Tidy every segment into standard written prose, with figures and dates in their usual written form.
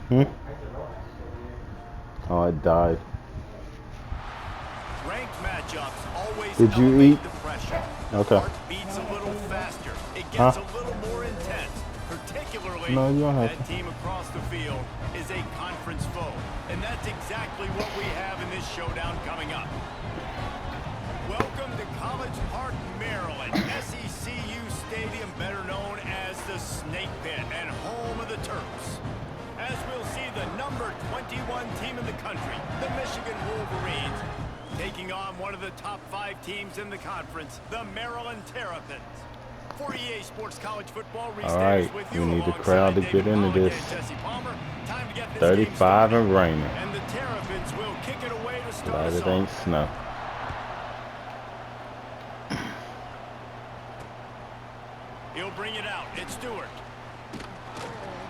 Hmm? Oh, it died. Ranked matchups always Did you elevate eat? the pressure. The Okay. heart beats a little faster. It Huh? gets a little more intense, particularly No, you don't have that to. team across the field is a conference foe. And that's exactly what we have in this showdown coming up. Welcome to College Park, Maryland, SECU Stadium, better known as the Snake Pit and home of the Terps. As we'll see the number 21 team in the country, the Michigan Wolverines, taking on one of the top 5 teams in the conference, the Maryland Terrapins. For EA Sports College Football, All right, with we you need the crowd to get into this. 35 and raining. And the Terrapins will kick it away to start Glad us it ain't off. snow. He'll bring it out. It's Stewart.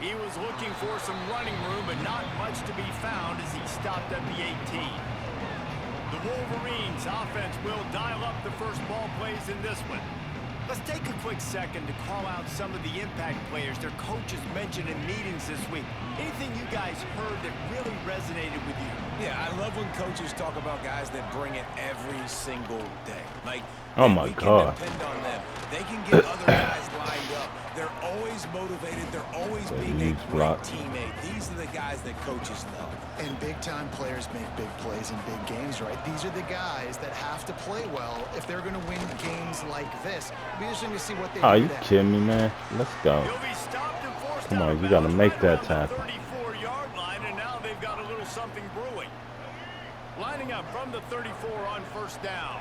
He was looking for some running room, but not much to be found as he stopped at the 18. The Wolverines offense will dial up the first ball plays in this one. Let's take a quick second to call out some of the impact players their coaches mentioned in meetings this week. Anything you guys heard that really resonated with you? Yeah, I love when coaches talk about guys that bring it every single day. Like, Oh my we God. can depend on them. They can get other guys lined up. They're always motivated. They're always being a great teammate. These are the guys that coaches know. And big-time players make big plays in big games, right? These are the guys that have to play well if they're going to win games like this. It'll be interesting to see what they do. Oh, you kidding me, man? Let's go. Come on, you got to make that tackle. 34-yard line, and now they've got a little something brewing. Lining up from the 34 on first down.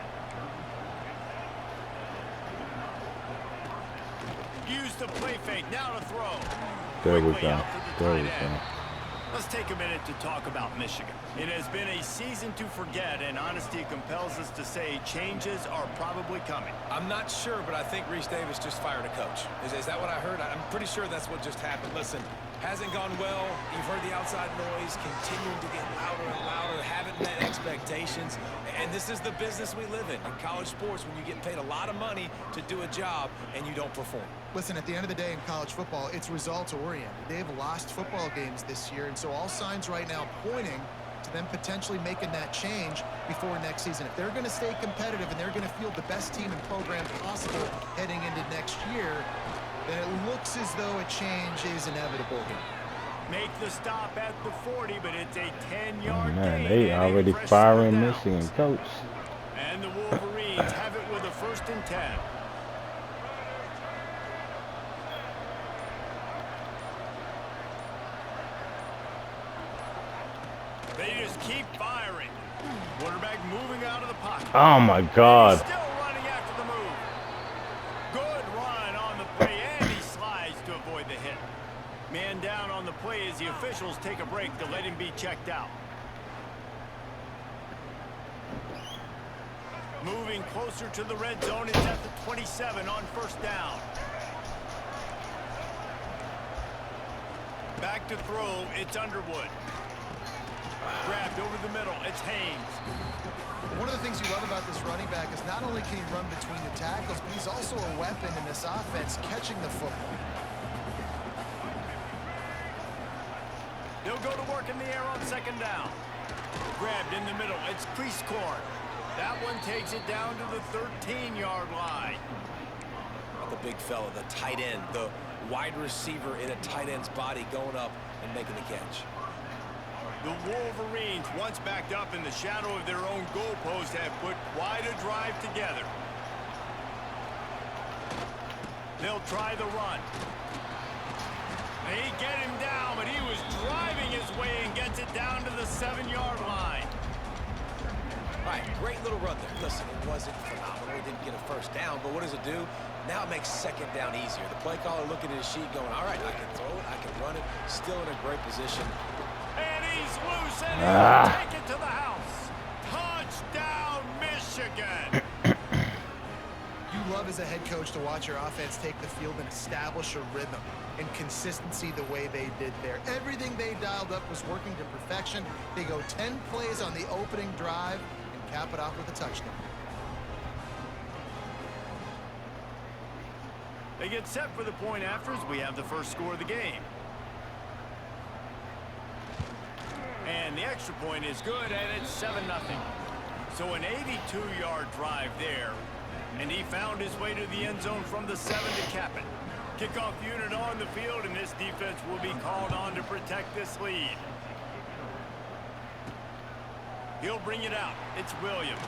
Use the play fake, now to throw. There we go. There we go. Let's take a minute to talk about Michigan. It has been a season to forget, and honesty compels us to say changes are probably coming. I'm not sure, but I think Reese Davis just fired a coach. Is that what I heard? I'm pretty sure that's what just happened. Listen, hasn't gone well. You've heard the outside noise continuing to get louder and louder. Haven't met expectations. And this is the business we live in college sports, when you get paid a lot of money to do a job and you don't perform. Listen, at the end of the day in college football, it's results-oriented. They've lost football games this year, and so all signs right now pointing to them potentially making that change before next season. If they're going to stay competitive and they're going to field the best team and program possible heading into next year, then it looks as though a change is inevitable here. Make the stop at the 40, but it's a 10-yard gain. Man, they already firing Michigan, coach. And the Wolverines have it with a 1st and 10. They just keep firing. Quarterback moving out of the pocket. Oh my God. Still running after the move. Good run on the play, and he slides to avoid the hit. Man down on the play as the officials take a break to let him be checked out. Moving closer to the red zone, it's at the 27 on first down. Back to throw, it's Underwood. Grabbed over the middle, it's Haynes. One of the things you love about this running back is not only can he run between the tackles, but he's also a weapon in this offense catching the football. They'll go to work in the air on 2nd down. Grabbed in the middle, it's Priestcorn. That one takes it down to the 13-yard line. The big fella, the tight end, the wide receiver in a tight end's body going up and making the catch. The Wolverines, once backed up in the shadow of their own goalpost, have put quite a drive together. They'll try the run. They get him down, but he was driving his way and gets it down to the 7-yard line. All right, great little run there. Listen, it wasn't phenomenal. He didn't get a 1st down, but what does it do? Now it makes 2nd down easier. The play caller looking at his sheet going, all right, I can throw it, I can run it, still in a great position. And he's loose, and he'll take it to the house. Touchdown, Michigan. You love as a head coach to watch your offense take the field and establish a rhythm and consistency the way they did there. Everything they dialed up was working to perfection. They go 10 plays on the opening drive and cap it off with a touchdown. They get set for the point afters. We have the first score of the game. And the extra point is good, and it's 7-0. So an 82-yard drive there. And he found his way to the end zone from the 7 to cap it. Kickoff unit on the field, and this defense will be called on to protect this lead. He'll bring it out. It's Williams.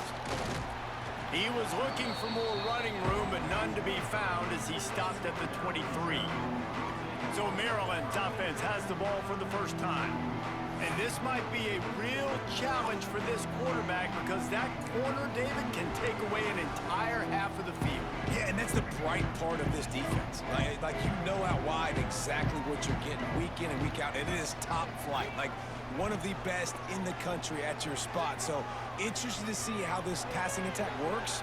He was looking for more running room, but none to be found as he stopped at the 23. So Maryland's offense has the ball for the first time. And this might be a real challenge for this quarterback because that corner, David, can take away an entire half of the field. Yeah, and that's the bright part of this defense. Like you know out wide exactly what you're getting week in and week out, and it is top flight. Like one of the best in the country at your spot. So interested to see how this passing attack works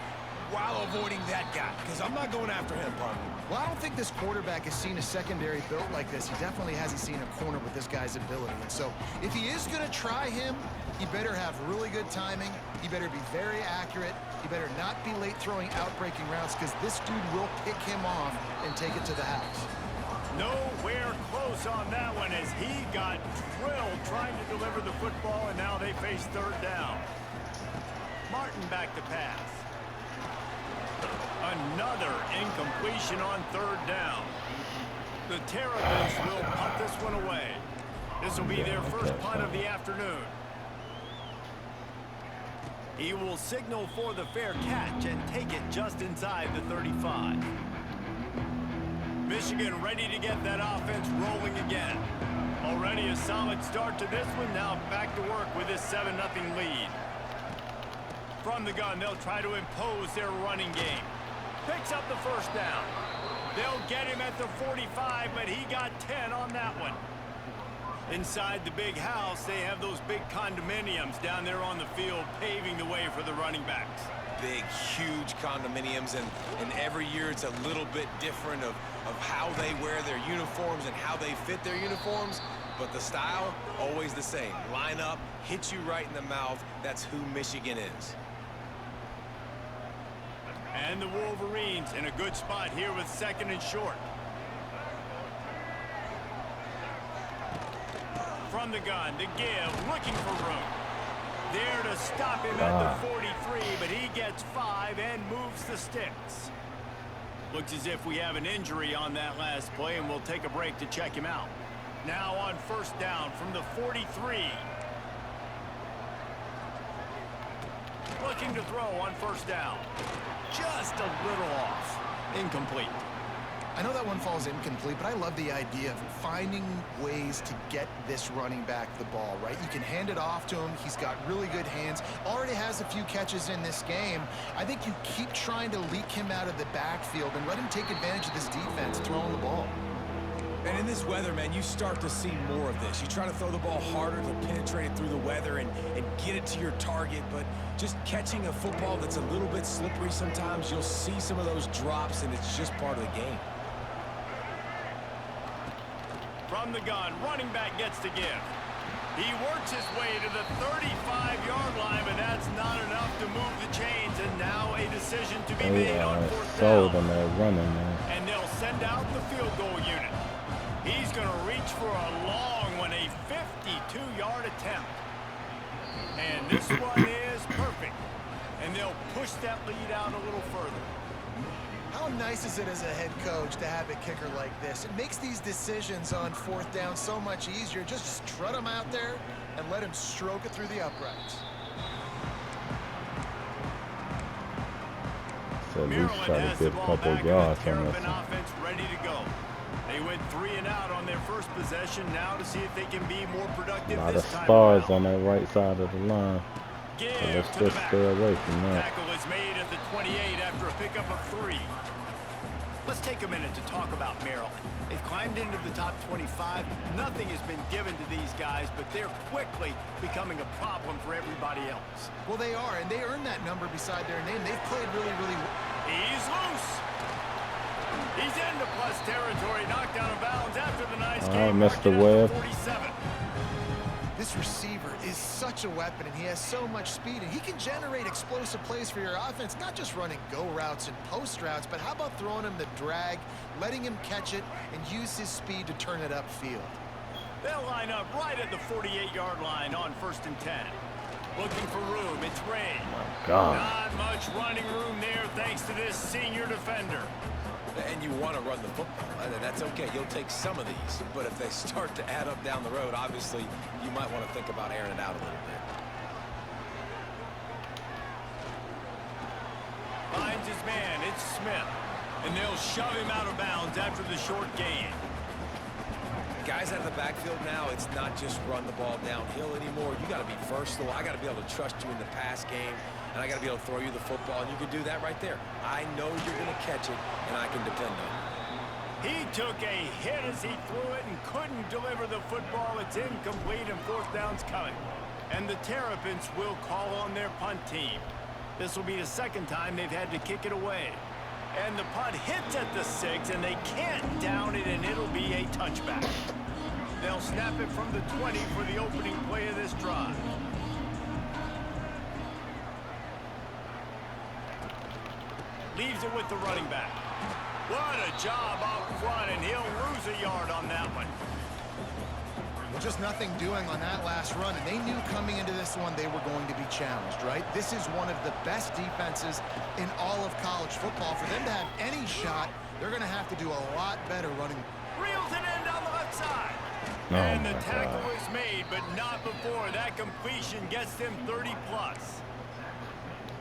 while avoiding that guy, because I'm not going after him, partner. Well, I don't think this quarterback has seen a secondary built like this. He definitely hasn't seen a corner with this guy's ability. And so if he is going to try him, he better have really good timing. He better be very accurate. He better not be late throwing out-breaking routes because this dude will pick him off and take it to the house. Nowhere close on that one as he got drilled trying to deliver the football, and now they face third down. Martin back to pass. Another incompletion on third down. The Terrapins will punt this one away. This will be their first punt of the afternoon. He will signal for the fair catch and take it just inside the 35. Michigan ready to get that offense rolling again. Already a solid start to this one. Now back to work with this 7-0 lead. From the gun, they'll try to impose their running game. Picks up the first down. They'll get him at the 45, but he got 10 on that one. Inside the big house, they have those big condominiums down there on the field paving the way for the running backs. Big, huge condominiums, and every year it's a little bit different of how they wear their uniforms and how they fit their uniforms, but the style, always the same. Line up, hit you right in the mouth. That's who Michigan is. And the Wolverines in a good spot here with 2nd and short. From the gun, the give, looking for room. There to stop him at the 43, but he gets 5 and moves the sticks. Looks as if we have an injury on that last play, and we'll take a break to check him out. Now on first down from the 43. Looking to throw on first down. Just a little off. Incomplete. I know that one falls incomplete, but I love the idea of finding ways to get this running back the ball, right? You can hand it off to him. He's got really good hands. Already has a few catches in this game. I think you keep trying to leak him out of the backfield and let him take advantage of this defense throwing the ball. And in this weather, man, you start to see more of this. You try to throw the ball harder to penetrate it through the weather and get it to your target, but just catching a football that's a little bit slippery sometimes, you'll see some of those drops, and it's just part of the game. From the gun, running back gets to give. He works his way to the 35-yard line, but that's not enough to move the chains, and now a decision to be made on fourth down. Sold on that running, man. And they'll send out the field goal unit. He's going to reach for a long one, a 52-yard attempt. And this one is perfect. And they'll push that lead out a little further. How nice is it as a head coach to have a kicker like this? It makes these decisions on fourth down so much easier. Just strut him out there and let him stroke it through the uprights. So at least try to get a couple yards on this. Offense ready to go. They went 3 and out on their first possession. Now to see if they can be more productive this time. A lot of stars on that right side of the line. So let's to just stay away from that. Tackle is made at the 28 after a pickup of 3. Let's take a minute to talk about Maryland. They've climbed into the top 25. Nothing has been given to these guys, but they're quickly becoming a problem for everybody else. Well, they are, and they earned that number beside their name. They've played really, really well. He's loose. He's into plus territory, knocked out of bounds after the nice game. Mr. Webb. 47. This receiver is such a weapon, and he has so much speed, and he can generate explosive plays for your offense, not just running go routes and post routes, but how about throwing him the drag, letting him catch it, and use his speed to turn it upfield. They'll line up right at the 48-yard line on 1st and 10. Looking for room, it's Ray. Oh my God. Not much running room there thanks to this senior defender. And you want to run the football, and that's okay. You'll take some of these, but if they start to add up down the road, obviously you might want to think about airing it out a little bit. Finds his man, it's Smith. And they'll shove him out of bounds after the short gain. Guys out of the backfield now, it's not just run the ball downhill anymore. You got to be versatile. I got to be able to trust you in the pass game, and I got to be able to throw you the football, and you can do that right there. I know you're going to catch it, and I can depend on it. He took a hit as he threw it and couldn't deliver the football. It's incomplete, and 4th down's coming. And the Terrapins will call on their punt team. This will be the 2nd time they've had to kick it away. And the punt hits at the 6, and they can't down it, and it'll be a touchback. They'll snap it from the 20 for the opening play of this drive. Leaves it with the running back. What a job out front, and he'll lose a yard on that one. Well, just nothing doing on that last run, and they knew coming into this one they were going to be challenged, right? This is one of the best defenses in all of college football. For them to have any shot, they're going to have to do a lot better running. Reels it in down the left side. Oh And the my tackle God. is made, but not before. That completion gets them 30-plus.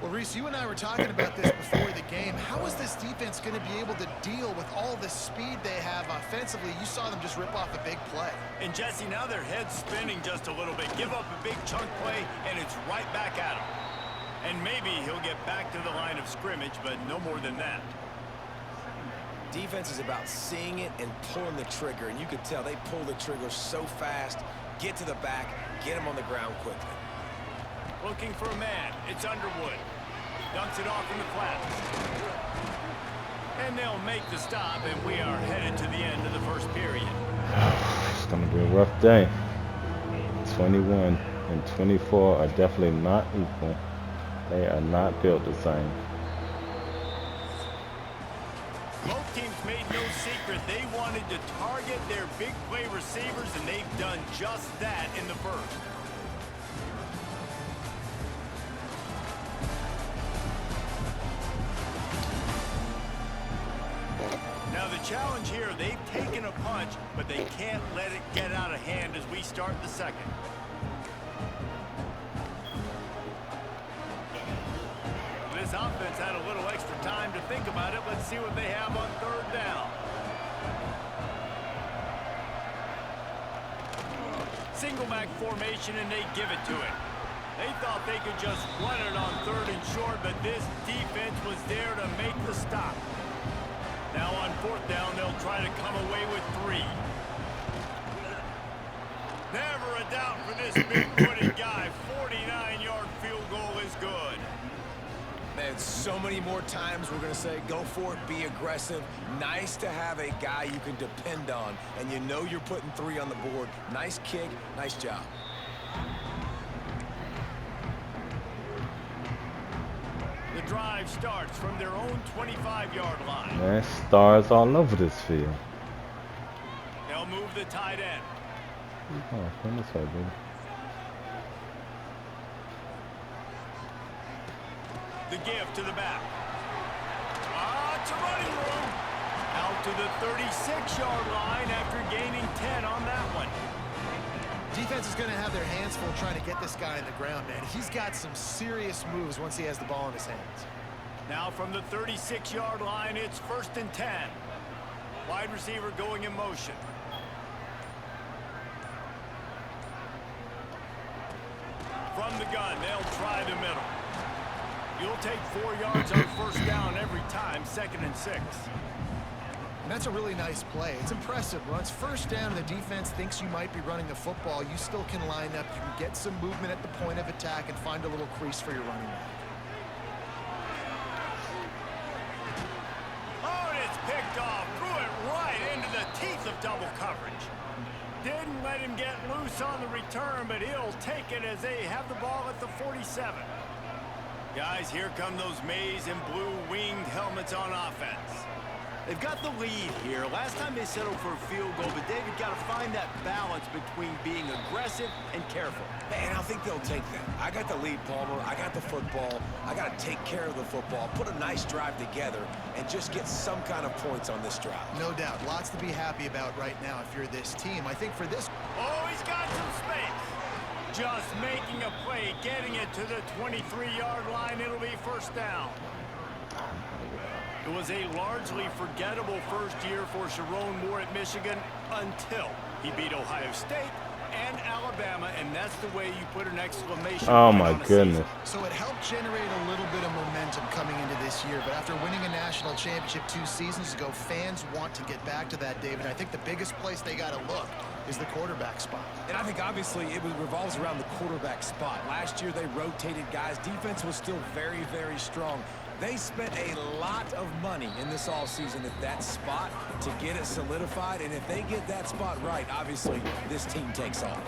Well, Reese, you and I were talking about this before the game. How is this defense going to be able to deal with all the speed they have offensively? You saw them just rip off a big play. And Jesse, now their head's spinning just a little bit. Give up a big chunk play, and it's right back at him. And maybe he'll get back to the line of scrimmage, but no more than that. Defense is about seeing it and pulling the trigger, and you could tell they pull the trigger so fast, get to the back, get him on the ground quickly. Looking for a man. It's Underwood. Dumps it off in the flats. And they'll make the stop, and we are headed to the end of the 1st period. It's going to be a rough day. 21 and 24 are definitely not equal. They are not built the same. Both teams made no secret they wanted to target their big play receivers, and they've done just that in the 1st. Now the challenge here, they've taken a punch, but they can't let it get out of hand as we start the 2nd. This offense had a little extra time to think about it. Let's see what they have on 3rd down. Single back formation, and they give it to it. They thought they could just run it on 3rd and short, but this defense was there to make the stop. Now on 4th down, they'll try to come away with 3. Never a doubt for this big-footed guy. 49-yard field goal is good. Man, so many more times we're going to say, go for it, be aggressive. Nice to have a guy you can depend on, and you know you're putting 3 on the board. Nice kick, nice job. The drive starts from their own 25-yard line. There's stars all over this field. They'll move the tight end. Oh, come this way, baby. The give to the back. It's a running room. Out to the 36-yard line after gaining 10 on that one. Defense is going to have their hands full trying to get this guy in the ground, man. He's got some serious moves once he has the ball in his hands. Now from the 36-yard line, it's 1st and 10. Wide receiver going in motion. From the gun, they'll try the middle. You'll take 4 yards on 1st down every time, 2nd and 6. And that's a really nice play. It's impressive. Once 1st down and the defense thinks you might be running the football, you still can line up. You can get some movement at the point of attack and find a little crease for your running back. Oh, and it's picked off. Threw it right into the teeth of double coverage. Didn't let him get loose on the return, but he'll take it as they have the ball at the 47. Guys, here come those maize and blue winged helmets on offense. They've got the lead here. Last time they settled for a field goal, but David got to find that balance between being aggressive and careful. Man, I think they'll take that. I got the lead, Palmer. I got the football. I got to take care of the football, put a nice drive together, and just get some kind of points on this drive. No doubt. Lots to be happy about right now if you're this team. I think for this... Oh, he's got some space. Just making a play, getting it to the 23-yard line. It'll be first down. It was a largely forgettable first year for Sharon Moore at Michigan until he beat Ohio State and Alabama, and that's the way you put an exclamation Oh point my on a goodness. season. So it helped generate a little bit of momentum coming into this year, but after winning a national championship 2 seasons ago, fans want to get back to that, David. I think the biggest place they got to look is the quarterback spot. And I think obviously it revolves around the quarterback spot. Last year they rotated guys. Defense was still very, very strong. They spent a lot of money in this offseason at that spot to get it solidified, and if they get that spot right, obviously this team takes off.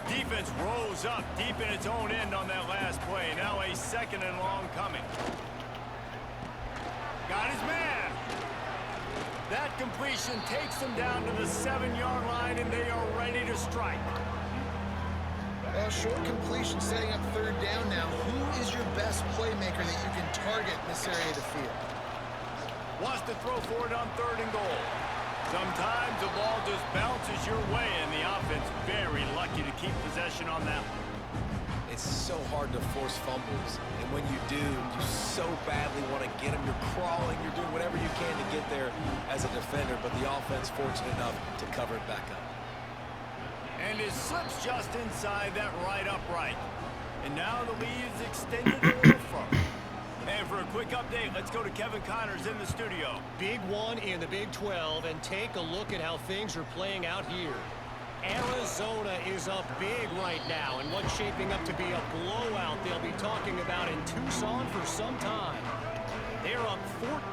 Defense rose up deep in its own end on that last play. Now a 2nd and long coming. Got his man. That completion takes them down to the 7-yard line, and they are ready to strike. Short completion setting up 3rd down now. Who is your best playmaker that you can target in this area of the field? Wants to throw for it on 3rd and goal. Sometimes the ball just bounces your way, and the offense very lucky to keep possession on that one. It's so hard to force fumbles, and when you do, you so badly want to get them. You're crawling, you're doing whatever you can to get there as a defender, but the offense fortunate enough to cover it back up. And it slips just inside that right upright. And now the lead is extended a little further. And for a quick update, let's go to Kevin Connors in the studio. Big one in the Big 12, and take a look at how things are playing out here. Arizona is up big right now, and what's shaping up to be a blowout they'll be talking about in Tucson for some time. They're up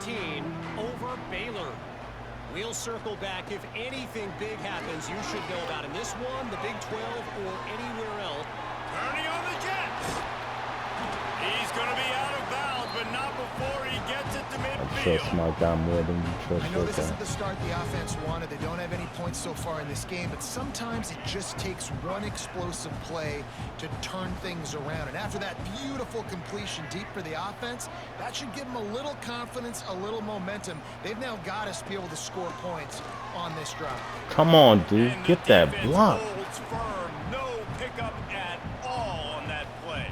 14 over Baylor. We'll circle back if anything big happens you should know about in this one, the Big 12, or anywhere else. Turning on the Jets. He's going to be out of bounds, but not before he gets it to midfield. Trust my guy more than you trust I know your this guy. isn't the start the offense wanted. They don't have any points so far in this game, but sometimes it just takes one explosive play to turn things around. And after that beautiful completion deep for the offense, that should give them a little confidence, a little momentum. They've now got us to be able to score points on this drive. Come on, dude. And Get the that defense block. holds firm. No pickup at all on that play.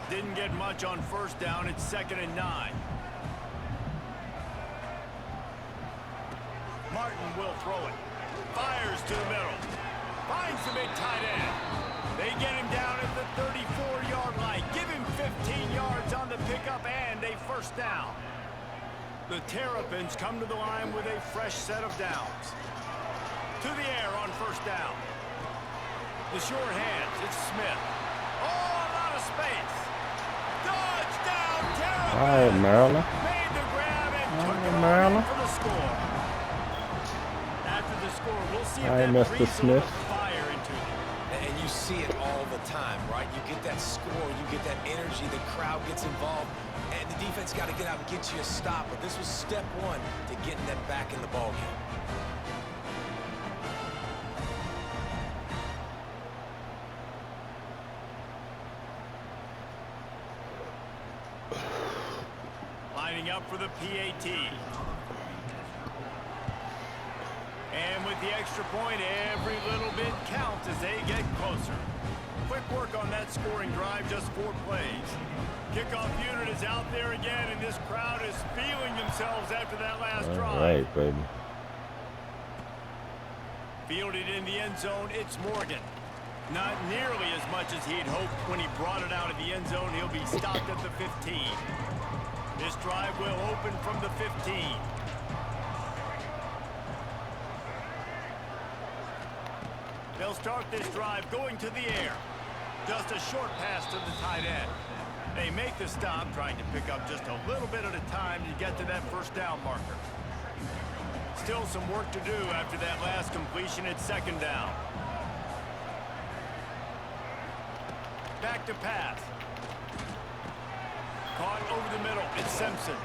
Didn't get much on 1st down. It's 2nd and 9. Martin will throw it. Fires to the middle. Finds the big tight end. They get him down at the 34-yard line. Give him 15 yards on the pickup and a 1st down. The Terrapins come to the line with a fresh set of downs. To the air on 1st down. The sure hands. It's Smith. Oh, a lot of space. Touchdown, Terrapins. All right, Maryland. Made the grab and All took right, it all Maryland. in for the score. After the score, we'll see if All right, that Mr. breathes a Smith. little fire into them. And you see it all the time, right? You get that score, you get that energy, the crowd gets involved, and the defense got to get out and get you a stop. But this was step 1 to getting them back in the ballgame. Lining up for the PAT. And with the extra point, every little bit counts as they get closer. Quick work on that scoring drive, just 4 plays. Kickoff unit is out there again, and this crowd is feeling themselves after that last drive. All right, baby. Fielded in the end zone, it's Morgan. Not nearly as much as he'd hoped when he brought it out of the end zone. He'll be stopped at the 15. This drive will open from the 15. They'll start this drive going to the air. Just a short pass to the tight end. They make the stop, trying to pick up just a little bit at a time to get to that 1st down marker. Still some work to do after that last completion at second down. Back to pass. Caught over the middle. It's Simpson.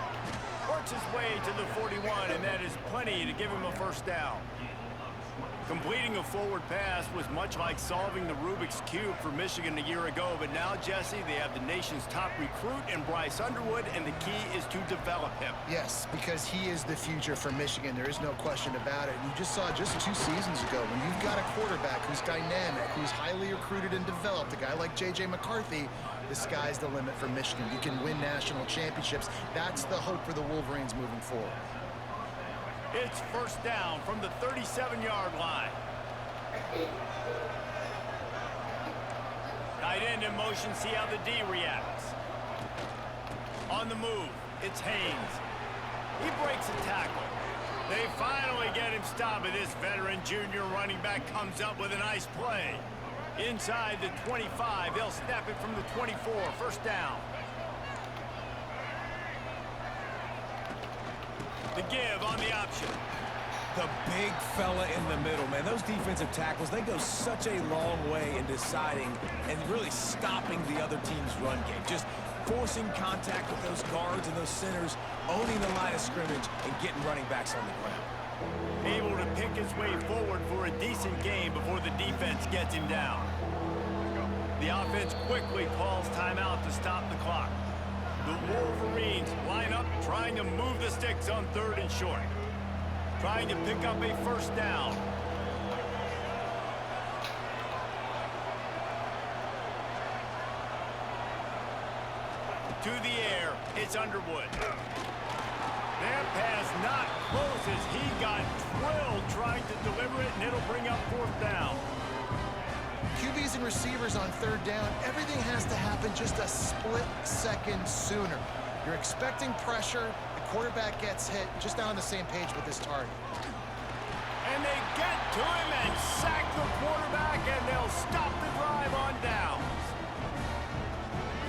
Works his way to the 41, and that is plenty to give him a first down. Completing a forward pass was much like solving the Rubik's Cube for Michigan a year ago, but now, Jesse, they have the nation's top recruit in Bryce Underwood, and the key is to develop him. Yes, because he is the future for Michigan. There is no question about it. And you just saw just 2 seasons ago, when you've got a quarterback who's dynamic, who's highly recruited and developed, a guy like J.J. McCarthy, the sky's the limit for Michigan. You can win national championships. That's the hope for the Wolverines moving forward. It's first down from the 37-yard line. Tight end in motion, see how the D reacts. On the move, it's Haynes. He breaks a tackle. They finally get him stopped, and this veteran junior running back comes up with a nice play. Inside the 25, they'll snap it from the 24, first down. The give on the option. The big fella in the middle, man. Those defensive tackles, they go such a long way in deciding and really stopping the other team's run game. Just forcing contact with those guards and those centers, owning the line of scrimmage, and getting running backs on the ground. Able to pick his way forward for a decent game before the defense gets him down. The offense quickly calls timeout to stop the clock. The Wolverines line up trying to move the sticks on 3rd and short. Trying to pick up a first down. To the air, it's Underwood. That pass not close as he got drilled trying to deliver it, and it'll bring up 4th down. QBs and receivers on 3rd down, everything has to happen just a split second sooner. You're expecting pressure, the quarterback gets hit, just not on the same page with this target. And they get to him and sack the quarterback, and they'll stop the drive on downs.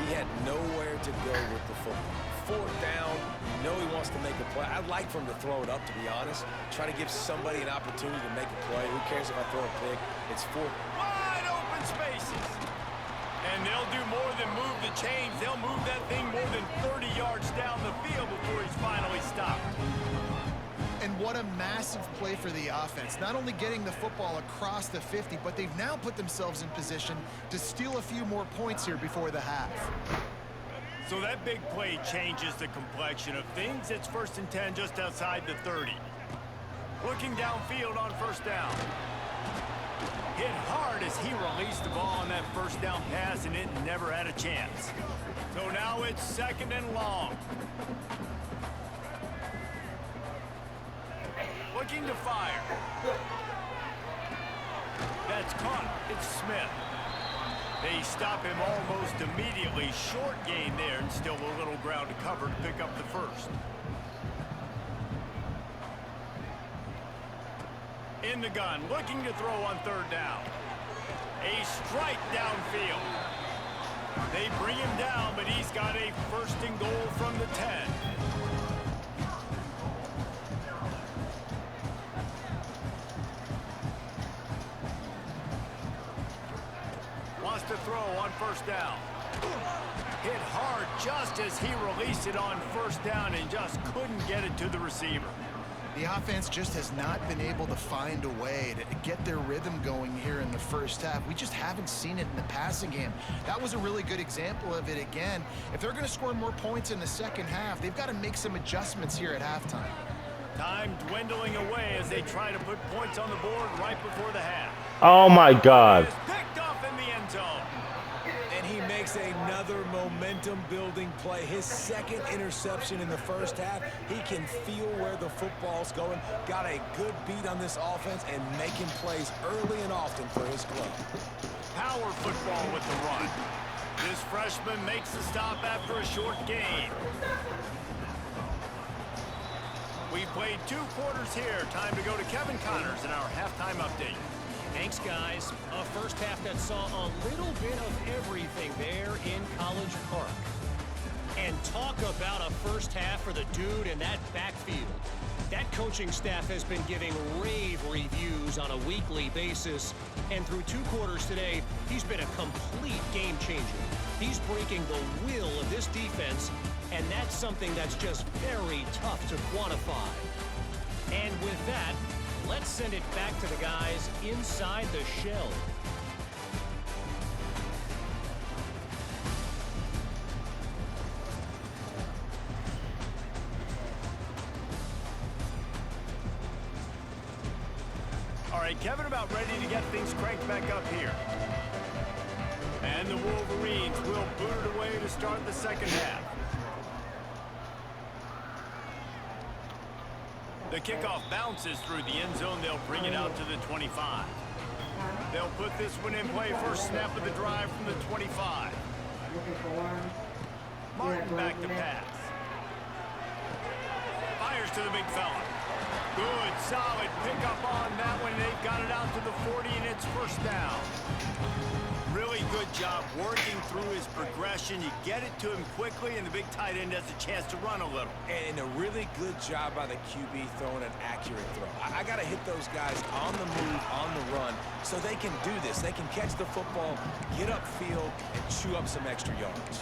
He had nowhere to go with the football. 4th down, you know he wants to make a play. I'd like for him to throw it up, to be honest. Try to give somebody an opportunity to make a play. Who cares if I throw a pick? It's 4th. Wide open spaces. And they'll do more than move the chains. They'll move that thing more than 30 yards down the field before he's finally stopped. And what a massive play for the offense. Not only getting the football across the 50, but they've now put themselves in position to steal a few more points here before the half. So that big play changes the complexion of things. It's 1st and 10 just outside the 30. Looking downfield on 1st down. Hit hard as he released the ball on that 1st down pass, and it never had a chance. So now it's 2nd and long. Looking to fire. That's caught. It's Smith. They stop him almost immediately. Short gain there, and still a little ground to cover to pick up the 1st. In the gun, looking to throw on 3rd down. A strike downfield. They bring him down, but he's got a 1st and goal from the 10. Wants to throw on 1st down. Hit hard just as he released it on 1st down and just couldn't get it to the receiver. The offense just has not been able to find a way to get their rhythm going here in the 1st half. We just haven't seen it in the passing game. That was a really good example of it again. If they're going to score more points in the 2nd half, they've got to make some adjustments here at halftime. Time dwindling away as they try to put points on the board right before the half. Oh my God. Picked off in the end zone. And he makes another momentum-building play. His 2nd interception in the 1st half. He can feel where the football's going. Got a good beat on this offense and making plays early and often for his club. Power football with the run. This freshman makes the stop after a short gain. We've played 2 quarters here. Time to go to Kevin Connors in our halftime update. Thanks, guys. A 1st half that saw a little bit of everything there in College Park. And talk about a first half for the dude in that backfield. That coaching staff has been giving rave reviews on a weekly basis. And through 2 quarters today, he's been a complete game changer. He's breaking the will of this defense, and that's something that's just very tough to quantify. And with that, let's send it back to the guys inside the shell. All right, Kevin, about ready to get things cranked back up here. And the Wolverines will boot it away to start the second half. The kickoff bounces through the end zone. They'll bring it out to the 25. They'll put this one in play. First snap of the drive from the 25. Martin back to pass. Fires to the big fella. Good, solid pickup on that one. They've got it out to the 40, and it's first down. Really good job working through his progression. You get it to him quickly, and the big tight end has a chance to run a little. And a really good job by the QB throwing an accurate throw. I got to hit those guys on the move, on the run, so they can do this. They can catch the football, get upfield, and chew up some extra yards.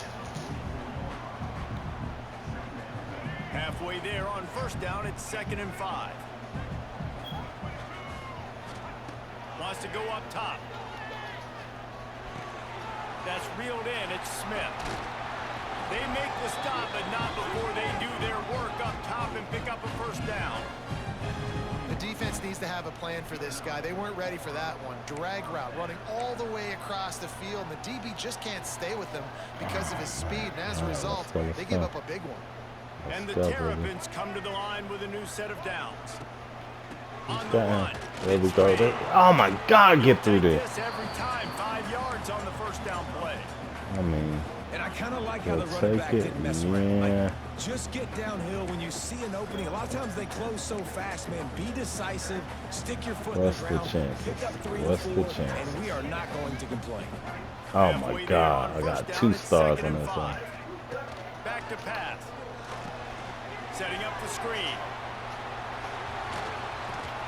Halfway there on first down, it's 2nd and 5. Wants to go up top. That's reeled in. It's Smith. They make the stop, but not before they do their work up top and pick up a first down. The defense needs to have a plan for this guy. They weren't ready for that one. Drag route, running all the way across the field. And the DB just can't stay with him because of his speed. And as a result, they give up a big one. And the Terrapins come to the line with a new set of downs. On the run. There we go. Oh my God, get through there. Every time, 5 yards on the first down play. I mean, and I kind of like how the take running back it, didn't mess around. yeah. Like, just get downhill when you see an opening. A lot of times they close so fast, man. Be decisive. Stick your foot What's in the the ground. chances? Pick up 3 What's or the 4, chances? and we are not going to complain. Oh my God, I got 2 stars on this one. Back to pass. Setting up the screen.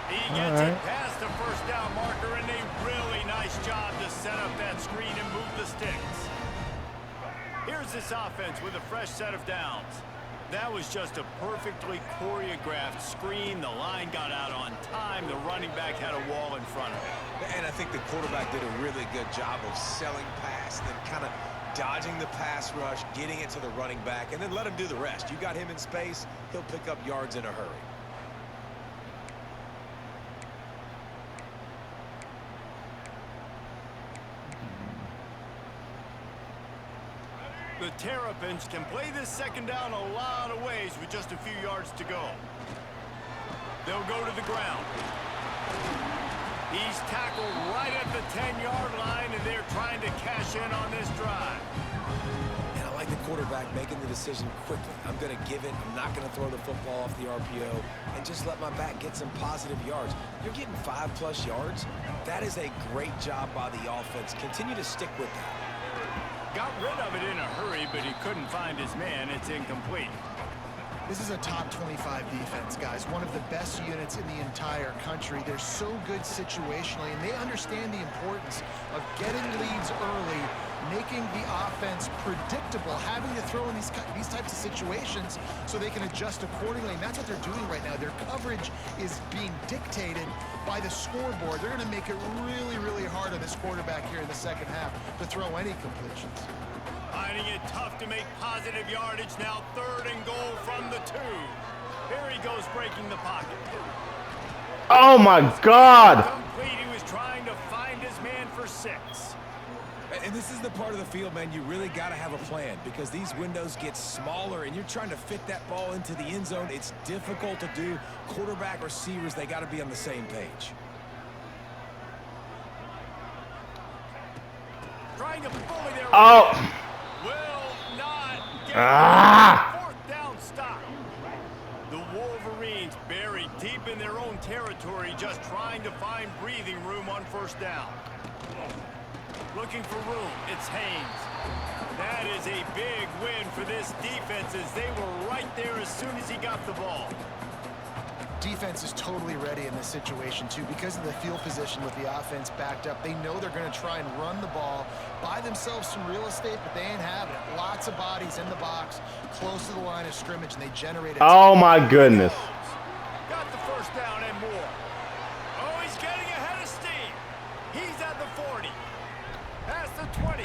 He gets it past the first down marker, and a really nice job to set up that screen and move the sticks. Here's this offense with a fresh set of downs. That was just a perfectly choreographed screen. The line got out on time. The running back had a wall in front of him. And I think the quarterback did a really good job of selling past and kind of dodging the pass rush, getting it to the running back, and then let him do the rest. You got him in space, he'll pick up yards in a hurry. The Terrapins can play this second down a lot of ways with just a few yards to go. They'll go to the ground. He's tackled right at the 10-yard line, and they're trying to cash in on this drive. And I like the quarterback making the decision quickly. I'm going to give it. I'm not going to throw the football off the RPO and just let my back get some positive yards. You're getting 5+ yards. That is a great job by the offense. Continue to stick with that. Got rid of it in a hurry, but he couldn't find his man. It's incomplete. This is a top 25 defense, guys. One of the best units in the entire country. They're so good situationally, and they understand the importance of getting leads early, making the offense predictable, having to throw in these types of situations so they can adjust accordingly. And that's what they're doing right now. Their coverage is being dictated by the scoreboard. They're going to make it really, really hard on this quarterback here in the second half to throw any completions. Finding it tough to make positive yardage. Now 3rd and goal from the 2. Here he goes, breaking the pocket. Oh my God! Complete. He was trying to find his man for 6. And this is the part of the field, man, you really got to have a plan because these windows get smaller and you're trying to fit that ball into the end zone. It's difficult to do. Quarterback, receivers, they got to be on the same page. Trying to bully their Oh! will not get 4th down stop. The Wolverines buried deep in their own territory, just trying to find breathing room on 1st down. Looking for room. It's Haynes. That is a big win for this defense as they were right there as soon as he got the ball. Defense is totally ready in this situation, too. Because of the field position with the offense backed up, they know they're going to try and run the ball, buy themselves some real estate, but they ain't having it. Lots of bodies in the box, close to the line of scrimmage, and they generate a Oh, my goodness. Got the first down and more. Oh, he's getting ahead of steam. He's at the 40. Past the 20.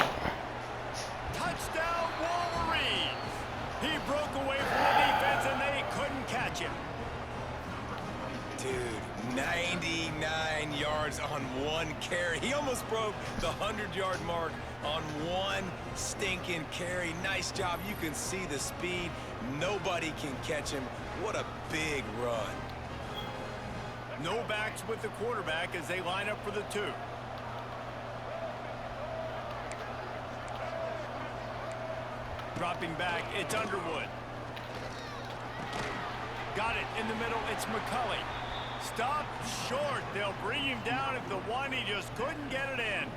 Touchdown, Wolverines. He broke away from the defense, and they couldn't catch him. Dude, 99 yards on one carry. He almost broke the 100-yard mark on one stinking carry. Nice job. You can see the speed. Nobody can catch him. What a big run. No backs with the quarterback as they line up for the 2. Dropping back, it's Underwood. Got it in the middle, it's McCulley. Stop short. They'll bring him down at the 1. He just couldn't get it in.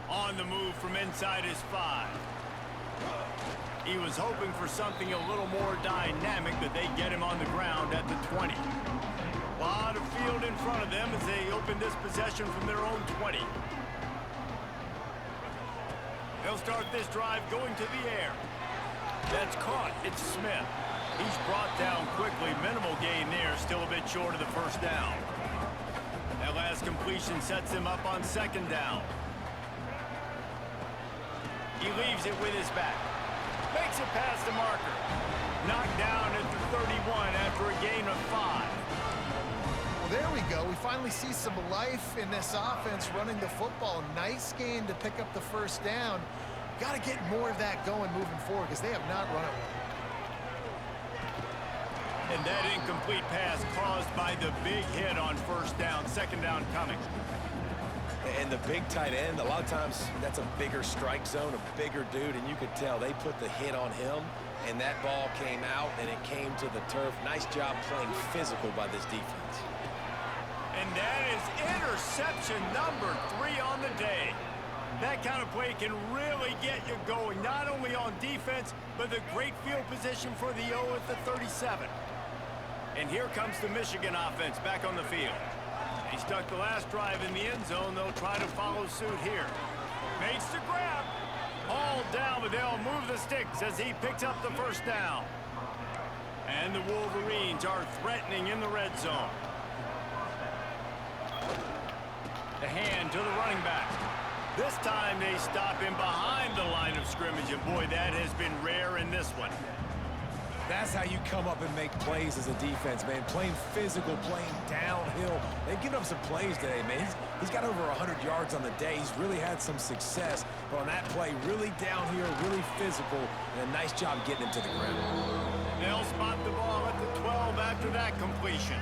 On the move from inside his 5. He was hoping for something a little more dynamic, but they get him on the ground at the 20. A lot of field in front of them as they open this possession from their own 20. They'll start this drive going to the air. That's caught. It's Smith. He's brought down quickly. Minimal gain there. Still a bit short of the first down. That last completion sets him up on 2nd down. He leaves it with his back. Makes it past the marker. Knocked down at the 31 after a gain of 5. Well, there we go. We finally see some life in this offense running the football. Nice gain to pick up the first down. Got to get more of that going moving forward because they have not run it well. And that incomplete pass caused by the big hit on first down. 2nd down coming. And the big tight end, a lot of times that's a bigger strike zone, a bigger dude, and you could tell they put the hit on him, and that ball came out, and it came to the turf. Nice job playing physical by this defense. And that is interception number 3 on the day. That kind of play can really get you going, not only on defense, but the great field position for the O at the 37. And here comes the Michigan offense back on the field. He stuck the last drive in the end zone. They'll try to follow suit here. Makes the grab. All down, but they'll move the sticks as he picks up the first down. And the Wolverines are threatening in the red zone. The hand to the running back. This time they stop him behind the line of scrimmage, and boy, that has been rare in this one. That's how you come up and make plays as a defense, man. Playing physical, playing downhill. They've given up some plays today, man. He's got over 100 yards on the day. He's really had some success. But on that play, really downhill, really physical, and a nice job getting him to the ground. They'll spot the ball at the 12 after that completion.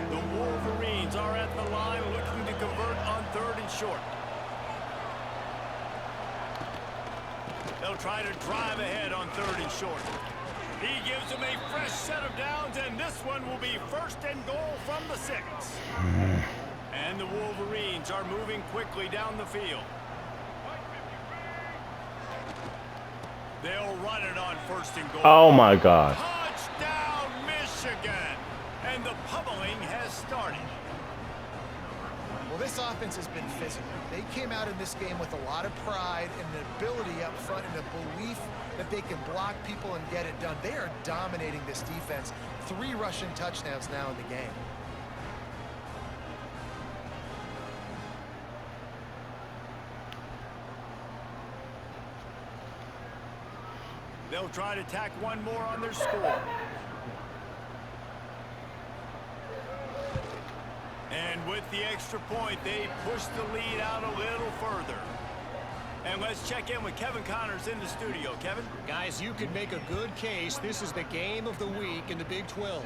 The Wolverines are at the line looking to convert on 3rd and short. They'll try to drive ahead on 3rd and short. He gives them a fresh set of downs, and this one will be 1st and goal from the 6. And the Wolverines are moving quickly down the field. They'll run it on 1st and goal. Oh, my God. Touchdown, Michigan! And the pummeling has started. Well, this offense has been physical. They came out in this game with a lot of pride and an ability up front and a belief that they can block people and get it done. They are dominating this defense. 3 rushing touchdowns now in the game. They'll try to tack one more on their score. And with the extra point, they push the lead out a little further. And let's check in with Kevin Connors in the studio. Kevin? Guys, you could make a good case. This is the game of the week in the Big 12.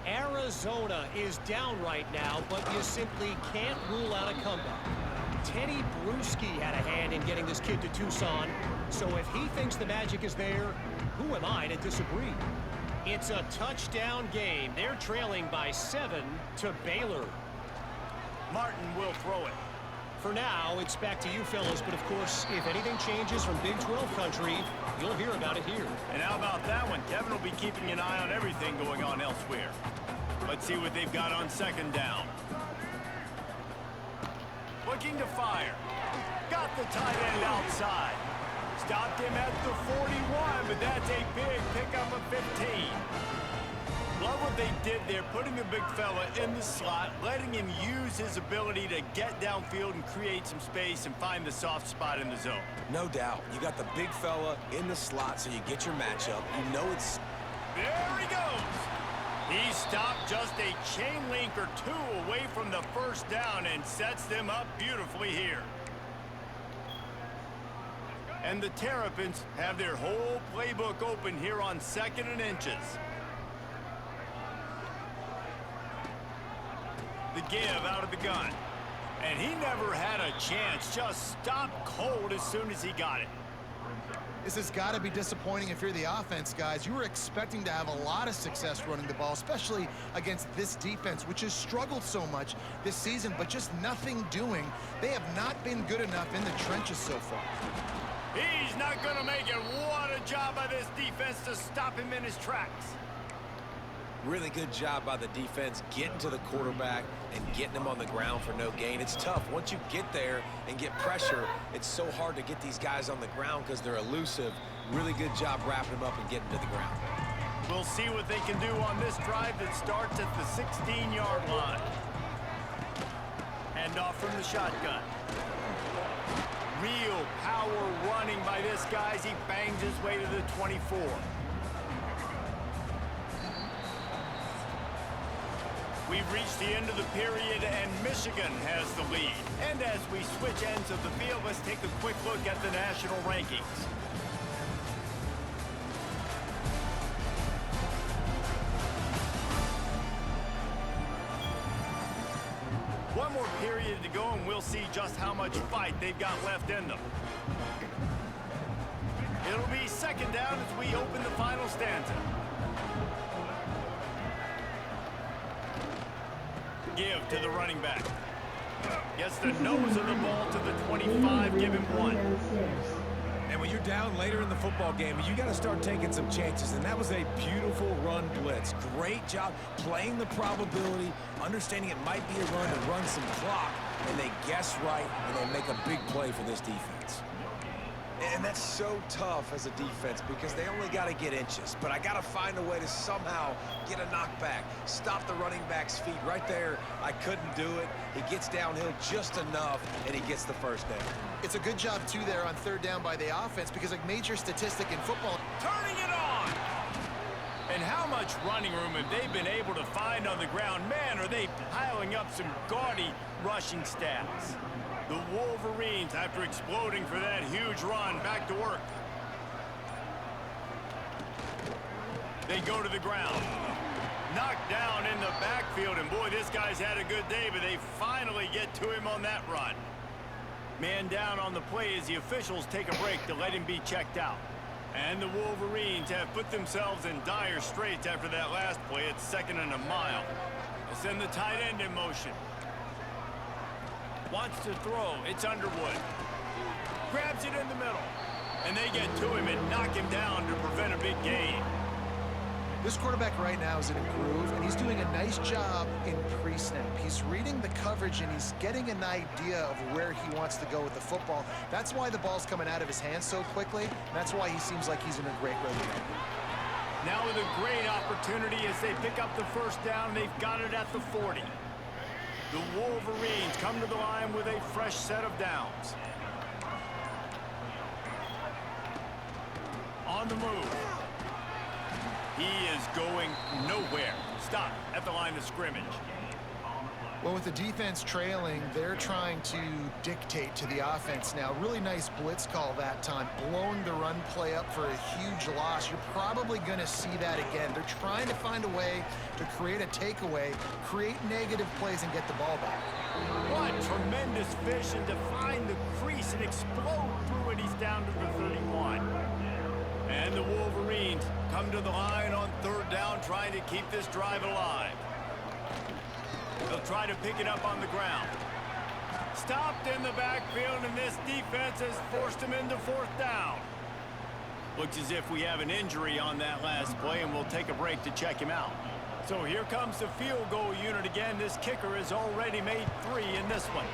Arizona is down right now, but you simply can't rule out a comeback. Teddy Bruschi had a hand in getting this kid to Tucson, so if he thinks the magic is there, who am I to disagree? It's a touchdown game. They're trailing by 7 to Baylor. Martin will throw it. For now, it's back to you fellas, but of course, if anything changes from Big 12 country, you'll hear about it here. And how about that one? Kevin will be keeping an eye on everything going on elsewhere. Let's see what they've got on second down. Looking to fire. Got the tight end outside. Stopped him at the 41, but that's a big pickup of 15. Love what they did there, putting the big fella in the slot, letting him use his ability to get downfield and create some space and find the soft spot in the zone. No doubt. You got the big fella in the slot, so you get your matchup. You know it's... There he goes. He stopped just a chain link or two away from the first down and sets them up beautifully here. And the Terrapins have their whole playbook open here on 2nd and inches. The give out of the gun. And he never had a chance. Just stopped cold as soon as he got it. This has got to be disappointing if you're the offense, guys. You were expecting to have a lot of success running the ball, especially against this defense, which has struggled so much this season, but just nothing doing. They have not been good enough in the trenches so far. He's not going to make it. What a job by this defense to stop him in his tracks. Really good job by the defense getting to the quarterback and getting him on the ground for no gain. It's tough. Once you get there and get pressure, it's so hard to get these guys on the ground because they're elusive. Really good job wrapping them up and getting to the ground. We'll see what they can do on this drive that starts at the 16-yard line. Handoff from the shotgun. Real power running by this guy as he bangs his way to the 24. We've reached the end of the period, and Michigan has the lead. And as we switch ends of the field, let's take a quick look at the national rankings. One more period to go, and we'll see just how much fight they've got left in them. It'll be second down as we open the final stanza. Give to the running back. Gets the nose of the ball to the 25, give him 1. And when you're down later in the football game, you got to start taking some chances, and that was a beautiful run blitz. Great job playing the probability, understanding it might be a run to run some clock, and they guess right, and they make a big play for this defense. And that's so tough as a defense because they only got to get inches. But I got to find a way to somehow get a knockback, stop the running back's feet right there. I couldn't do it. He gets downhill just enough, and he gets the first down. It's a good job, too, there on third down by the offense because a major statistic in football. Turning it on! And how much running room have they been able to find on the ground? Man, are they piling up some gaudy rushing stats. The Wolverines, after exploding for that huge run, back to work. They go to the ground. Knocked down in the backfield, and boy, this guy's had a good day, but they finally get to him on that run. Man down on the play as the officials take a break to let him be checked out. And the Wolverines have put themselves in dire straits after that last play. It's 2nd and a mile. They send the tight end in motion. Wants to throw. It's Underwood. Grabs it in the middle. And they get to him and knock him down to prevent a big gain. This quarterback right now is in a groove, and he's doing a nice job in pre-snap. He's reading the coverage, and he's getting an idea of where he wants to go with the football. That's why the ball's coming out of his hands so quickly, and that's why he seems like he's in a great rhythm. Now with a great opportunity as they pick up the first down, they've got it at the 40. The Wolverines come to the line with a fresh set of downs. On the move. He is going nowhere. Stop at the line of scrimmage. Well, with the defense trailing, they're trying to dictate to the offense now. Really nice blitz call that time, blowing the run play up for a huge loss. You're probably going to see that again. They're trying to find a way to create a takeaway, create negative plays, and get the ball back. What tremendous vision to find the crease and explode through it. He's down to the 31. And the Wolverines come to the line on third down, trying to keep this drive alive. They'll try to pick it up on the ground. Stopped in the backfield, and this defense has forced him into fourth down. Looks as if we have an injury on that last play, and we'll take a break to check him out. So here comes the field goal unit again. This kicker has already made 3 in this one.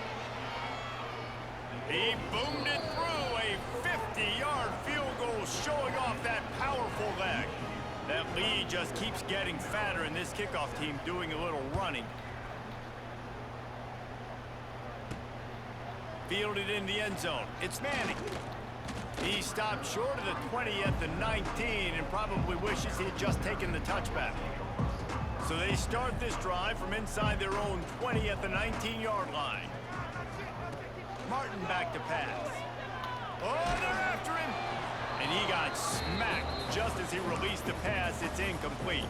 He boomed it through, a 50-yard field goal, showing off that powerful leg. That lead just keeps getting fatter, and this kickoff team doing a little running. Fielded in the end zone. It's Manning. He stopped short of the 20 at the 19 and probably wishes he had just taken the touchback. So they start this drive from inside their own 20 at the 19-yard line. Martin back to pass. Oh, they're after him. And he got smacked just as he released the pass. It's incomplete.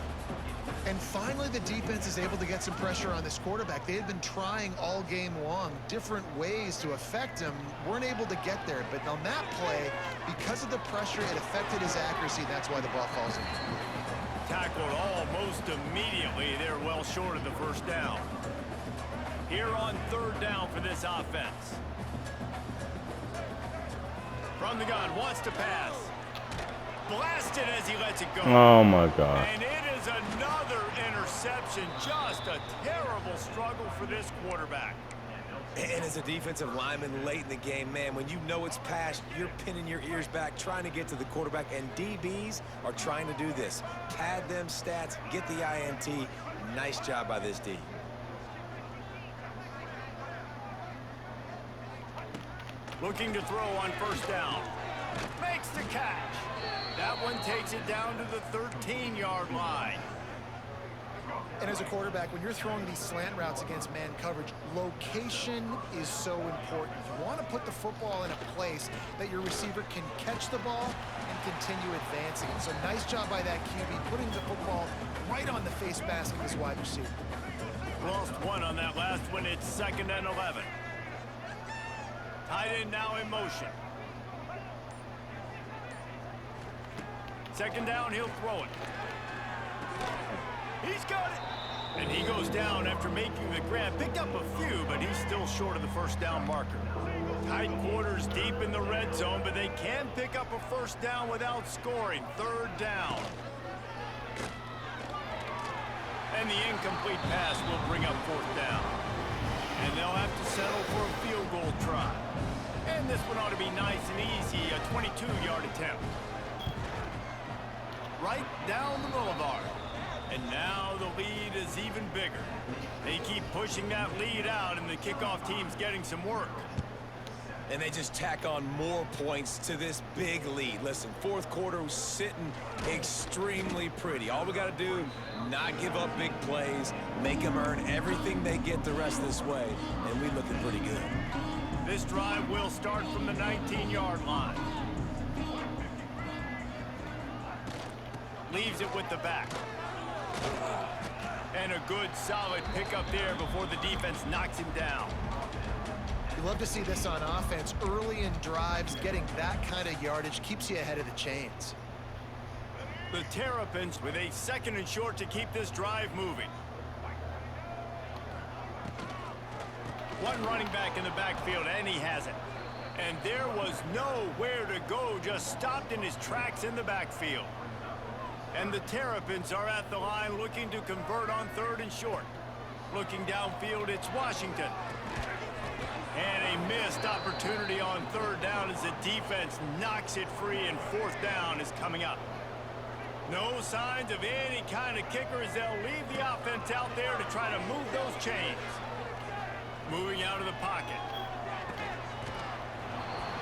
And finally, the defense is able to get some pressure on this quarterback. They had been trying all game long different ways to affect him. Weren't able to get there. But on that play, because of the pressure, it affected his accuracy. That's why the ball falls in. Tackled almost immediately. They're well short of the first down. Here on third down for this offense. From the gun, wants to pass. Blasted as he lets it go. Oh, my God. And it is another interception. Just a terrible struggle for this quarterback. And as a defensive lineman late in the game, man, when you know it's past, you're pinning your ears back, trying to get to the quarterback, and DBs are trying to do this. Pad them stats, get the INT. Nice job by this D. Looking to throw on first down. Makes the catch. That one takes it down to the 13-yard line. And as a quarterback, when you're throwing these slant routes against man coverage, location is so important. You want to put the football in a place that your receiver can catch the ball and continue advancing. And so nice job by that QB, putting the football right on the face mask of his wide receiver. Lost one on that last one. It's 2nd and 11. Tight end now in motion. 2nd down, he'll throw it. He's got it. And he goes down after making the grab. Picked up a few, but he's still short of the first down marker. Tight quarters deep in the red zone, but they can pick up a first down without scoring. 3rd down. And the incomplete pass will bring up 4th down. And they'll have to settle for a field goal try. And this one ought to be nice and easy, a 22-yard attempt. Right down the boulevard. And now the lead is even bigger. They keep pushing that lead out, and the kickoff team's getting some work. And they just tack on more points to this big lead. Listen, 4th quarter was sitting extremely pretty. All we got to do, not give up big plays, make them earn everything they get the rest of this way, and we're looking pretty good. This drive will start from the 19-yard line. Leaves it with the back. And a good, solid pickup there before the defense knocks him down. You love to see this on offense. Early in drives, getting that kind of yardage keeps you ahead of the chains. The Terrapins with a 2nd and short to keep this drive moving. One running back in the backfield, and he has it. And there was nowhere to go, just stopped in his tracks in the backfield. And the Terrapins are at the line looking to convert on 3rd and short. Looking downfield, it's Washington. And a missed opportunity on 3rd down as the defense knocks it free, and 4th down is coming up. No signs of any kind of kicker as they'll leave the offense out there to try to move those chains. Moving out of the pocket.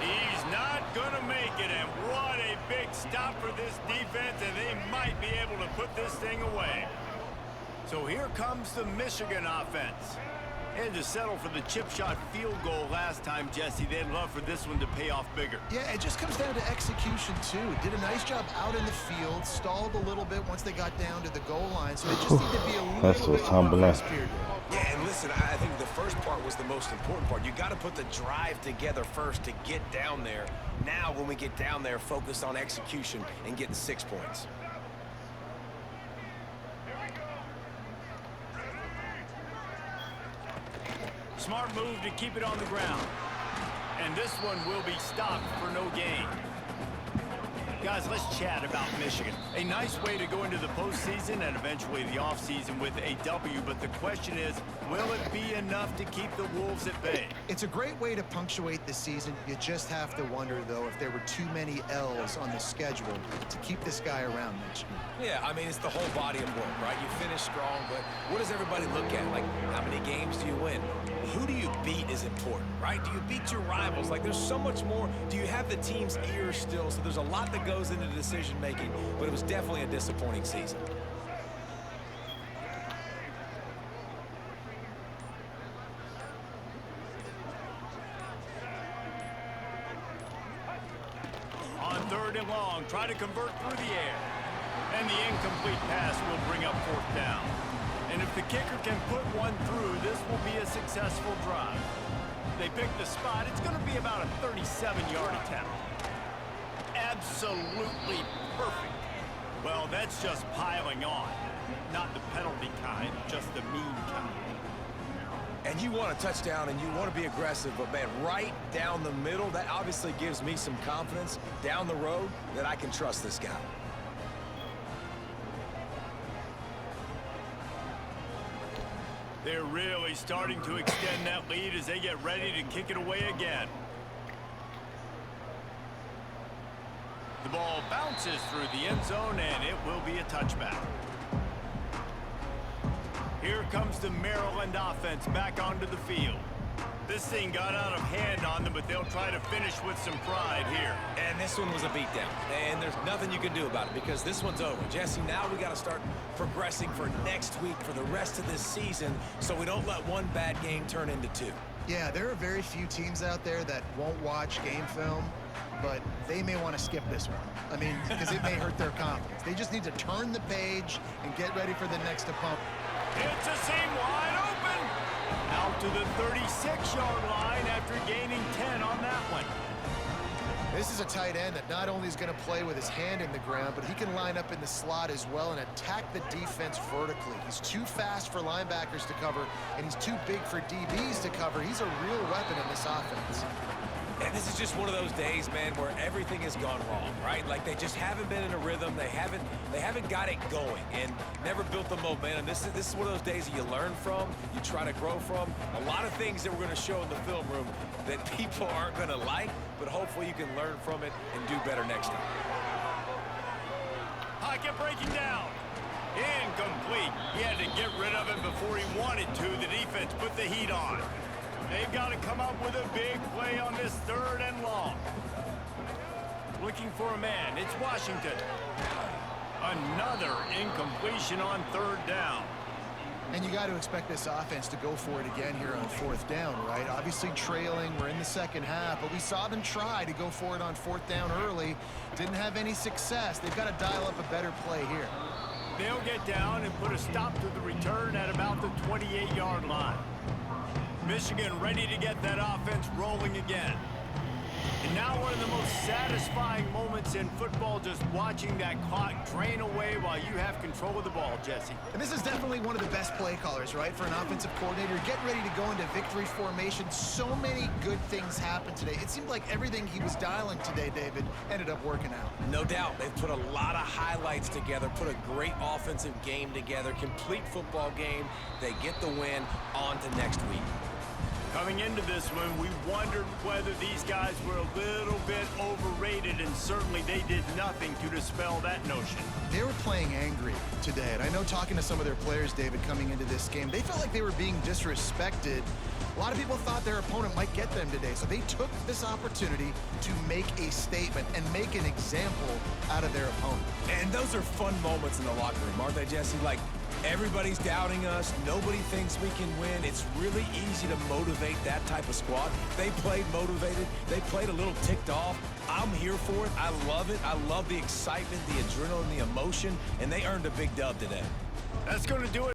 He's not going to make it, and what a big stop for this defense, and they might be able to put this thing away. So here comes the Michigan offense. And to settle for the chip shot field goal last time, Jesse, they'd love for this one to pay off bigger. Yeah, it just comes down to execution, too. Did a nice job out in the field, stalled a little bit once they got down to the goal line, so they just need to be a little bit more crisp here. Yeah, and listen, I think the first part was the most important part. You got to put the drive together first to get down there. Now, when we get down there, focus on execution and getting 6 points. Smart move to keep it on the ground. And this one will be stopped for no gain. Guys, let's chat about Michigan. A nice way to go into the postseason and eventually the offseason with a W, but the question is, will it be enough to keep the Wolves at bay? It's a great way to punctuate the season. You just have to wonder, though, if there were too many L's on the schedule to keep this guy around Michigan. Yeah, I mean, it's the whole body of work, right? You finish strong, but what does everybody look at? Like, how many games do you win? Who do you beat is important, right? Do you beat your rivals? Like, there's so much more. Do you have the team's ear still? So there's a lot that goes into decision-making, but it was definitely a disappointing season. On 3rd and long, try to convert through the air. And the incomplete pass will bring up 4th down. And if the kicker can put one through, this will be a successful drive. They pick the spot. It's going to be about a 37-yard attempt. Absolutely perfect. Well, that's just piling on. Not the penalty kind, just the mean kind. And you want a touchdown and you want to be aggressive, but man, right down the middle, that obviously gives me some confidence down the road that I can trust this guy. They're really starting to extend that lead as they get ready to kick it away again. The ball bounces through the end zone, and it will be a touchback. Here comes the Maryland offense back onto the field. This thing got out of hand on them, but they'll try to finish with some pride here. And this one was a beatdown. And there's nothing you can do about it because this one's over. Jesse, now we got to start progressing for next week, for the rest of this season, so we don't let one bad game turn into 2. Yeah, there are very few teams out there that won't watch game film, but they may want to skip this one. I mean, because it may hurt their confidence. They just need to turn the page and get ready for the next opponent. It's a seam wide open. Out to the 36-yard line after gaining 10 on that one. This is a tight end that not only is going to play with his hand in the ground, but he can line up in the slot as well and attack the defense vertically. He's too fast for linebackers to cover, and he's too big for DBs to cover. He's a real weapon in this offense. And this is just one of those days, man, where everything has gone wrong, right? Like they just haven't been in a rhythm. They haven't got it going and never built the momentum. This is one of those days that you learn from, you try to grow from. A lot of things that we're going to show in the film room that people aren't going to like, but hopefully you can learn from it and do better next time. Pocket breaking down. Incomplete. He had to get rid of it before he wanted to. The defense put the heat on. They've got to come up with a big play on this 3rd and long. Looking for a man. It's Washington. Another incompletion on 3rd down. And you got to expect this offense to go for it again here on 4th down, right? Obviously trailing. We're in the second half, but we saw them try to go for it on 4th down early. Didn't have any success. They've got to dial up a better play here. They'll get down and put a stop to the return at about the 28-yard line. Michigan ready to get that offense rolling again. And now one of the most satisfying moments in football, just watching that clock drain away while you have control of the ball, Jesse. And this is definitely one of the best play callers, right, for an offensive coordinator. Get ready to go into victory formation. So many good things happened today. It seemed like everything he was dialing today, David, ended up working out. No doubt. They've put a lot of highlights together, put a great offensive game together, complete football game. They get the win. On to next week. Coming into this one, we wondered whether these guys were a little bit overrated, and certainly they did nothing to dispel that notion. They were playing angry today, and I know talking to some of their players, David, coming into this game, they felt like they were being disrespected. A lot of people thought their opponent might get them today, so they took this opportunity to make a statement and make an example out of their opponent. And those are fun moments in the locker room, aren't they, Jesse? Like, Everybody's doubting us. Nobody thinks we can win. It's really easy to motivate that type of squad. They played motivated. They played a little ticked off. I'm here for it. I love it. I love the excitement, the adrenaline, the emotion, and they earned a big dub today. That's going to do it.